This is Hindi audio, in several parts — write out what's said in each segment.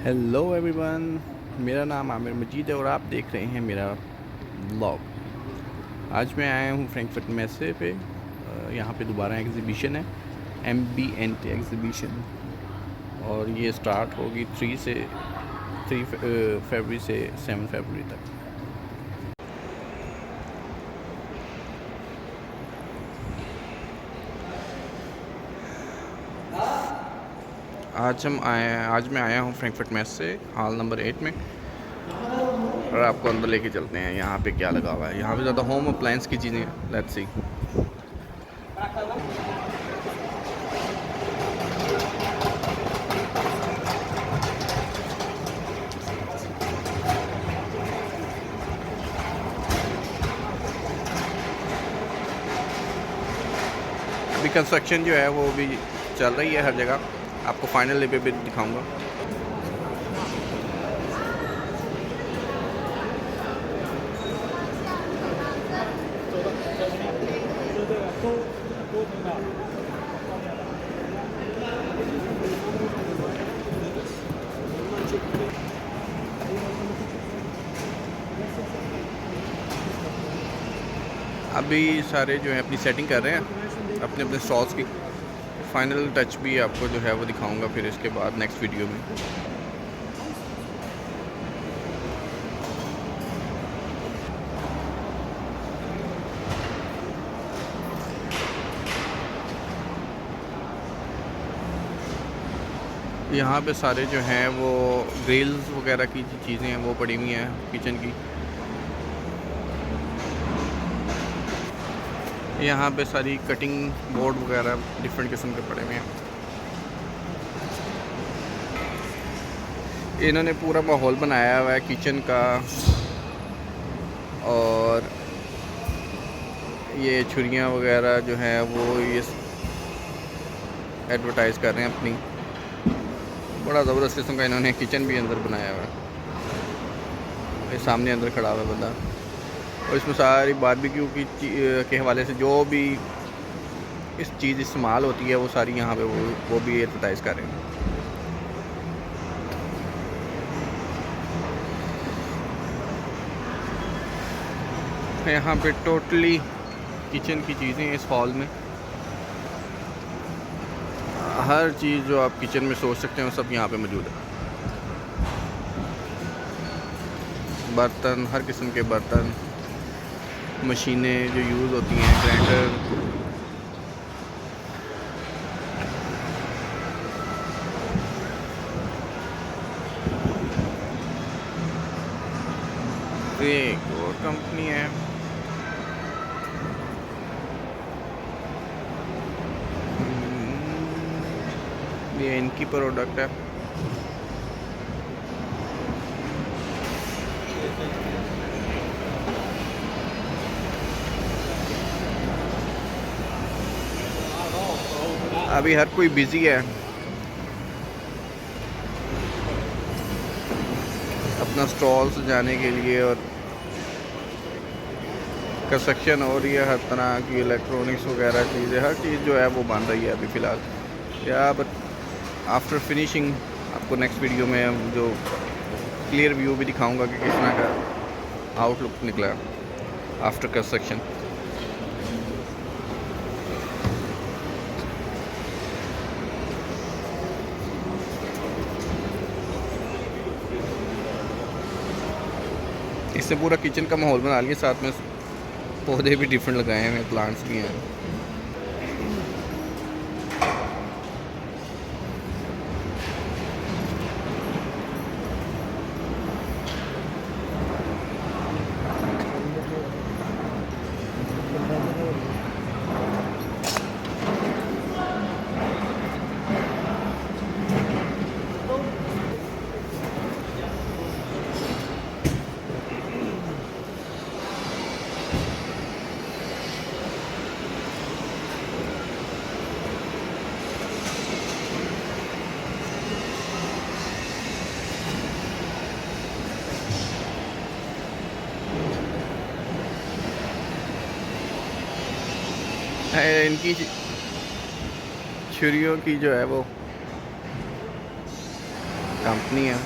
हेलो एवरीवन, मेरा नाम आमिर मजीद है और आप देख रहे हैं मेरा व्लॉग। आज मैं आया हूँ फ्रैंकफर्ट मैसे पे। यहाँ पे दोबारा एग्ज़िबिशन है, एम्बिएंट एग्ज़िबिशन, और ये स्टार्ट होगी 3 फरवरी से 7 फरवरी तक। आज मैं आया हूँ फ्रैंकफर्ट मैस से हॉल नंबर 8 में, और आपको अंदर लेके चलते हैं। यहाँ पे क्या लगा हुआ है, यहाँ पे ज़्यादा होम अप्लायंस की चीज़ें हैं। Let's see. अभी कंस्ट्रक्शन जो है वो भी चल रही है हर जगह। आपको फाइनल लेवल पे दिखाऊंगा। अभी सारे जो है अपनी सेटिंग कर रहे हैं अपने अपने स्टॉल्स की। फाइनल टच भी आपको जो है वो दिखाऊंगा फिर इसके बाद नेक्स्ट वीडियो में। यहाँ पे सारे जो हैं वो ग्रिल्स वगैरह की चीज़ें हैं वो पड़ी हुई हैं किचन की। यहाँ पे सारी कटिंग बोर्ड वगैरह डिफरेंट किस्म के पड़े हुए हैं। इन्होंने पूरा माहौल बनाया हुआ है किचन का, और ये छुरियाँ वगैरह जो है वो ये एडवर्टाइज़ कर रहे हैं अपनी। बड़ा ज़बरदस्त किस्म का इन्होंने किचन भी अंदर बनाया हुआ है। ये सामने अंदर खड़ा हुआ है बंदा, और इसमें सारी बारबेक्यू की के हवाले से जो भी इस चीज़ इस्तेमाल होती है वो सारी यहाँ पे वो भी एडवर्टाइज़ कर रहे हैं। यहाँ पे टोटली किचन की चीज़ें इस हॉल में, हर चीज़ जो आप किचन में सोच सकते हैं वो सब यहाँ पे मौजूद है। बर्तन, हर किस्म के बर्तन, मशीनें जो यूज़ होती हैं, ग्राइंडर, ये एक और कंपनी है। ये इनकी प्रोडक्ट है। अभी हर कोई बिज़ी है, अपना स्टॉल सजाने के लिए, और कंस्ट्रक्शन हो रही है हर तरह की, इलेक्ट्रॉनिक्स वगैरह चीज़ें, हर चीज़ जो है वो बन रही है अभी फ़िलहाल। या बट आफ्टर फिनिशिंग आपको नेक्स्ट वीडियो में जो क्लियर व्यू भी दिखाऊंगा कि किस तरह का आउटलुक निकला आफ्टर कंस्ट्रक्शन। इससे पूरा किचन का माहौल बना लिया, साथ में पौधे भी डिफरेंट लगाए हैं, प्लांट्स भी हैं। इनकी छुरियों की जो है वो कंपनी है।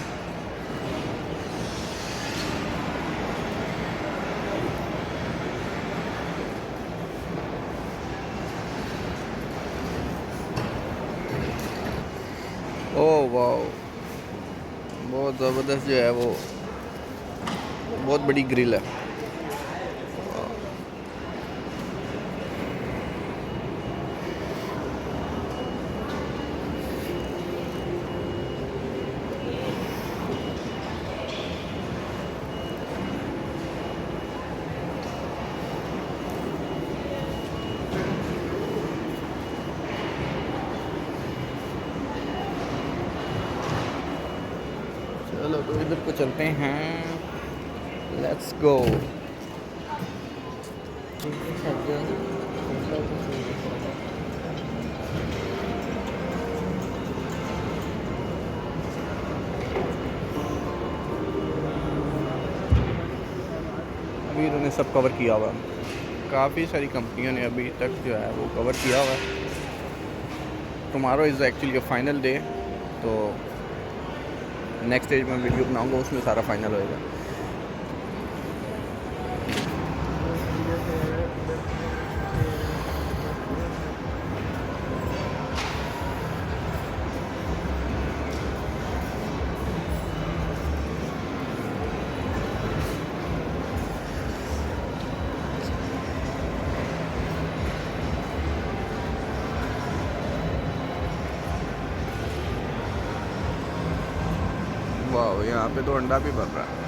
ओह वाह, बहुत ज़बरदस्त जो है वो, बहुत बड़ी ग्रिल है। चलो तो इधर को चलते हैं, लेट्स गो। अभी इन्होंने सब कवर किया हुआ, काफ़ी सारी कंपनियों ने अभी तक जो है वो कवर किया हुआ है। Tomorrow is actually a final day, तो नेक्स्ट स्टेज में वीडियो बनाऊंगा, उसमें सारा फाइनल होएगा। वाह, यहाँ पे तो अंडा भी बन रहा है।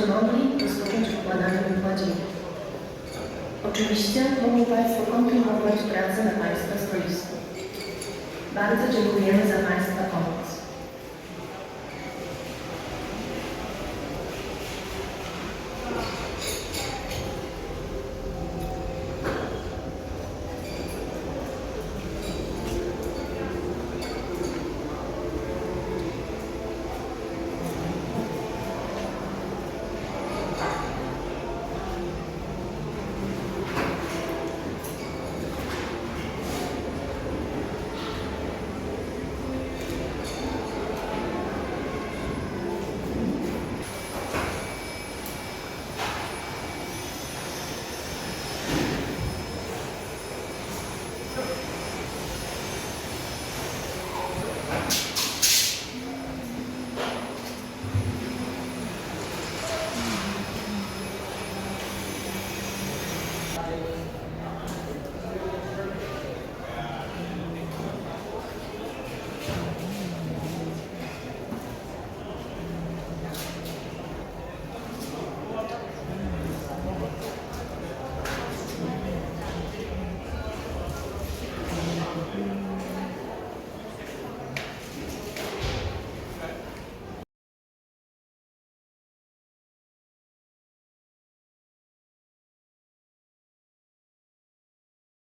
Mogli rozpocząć układanie wykładziny. Oczywiście mogą Państwo kontynuować pracę na Państwa stoisku. Bardzo dziękujemy za Państwa pomoc.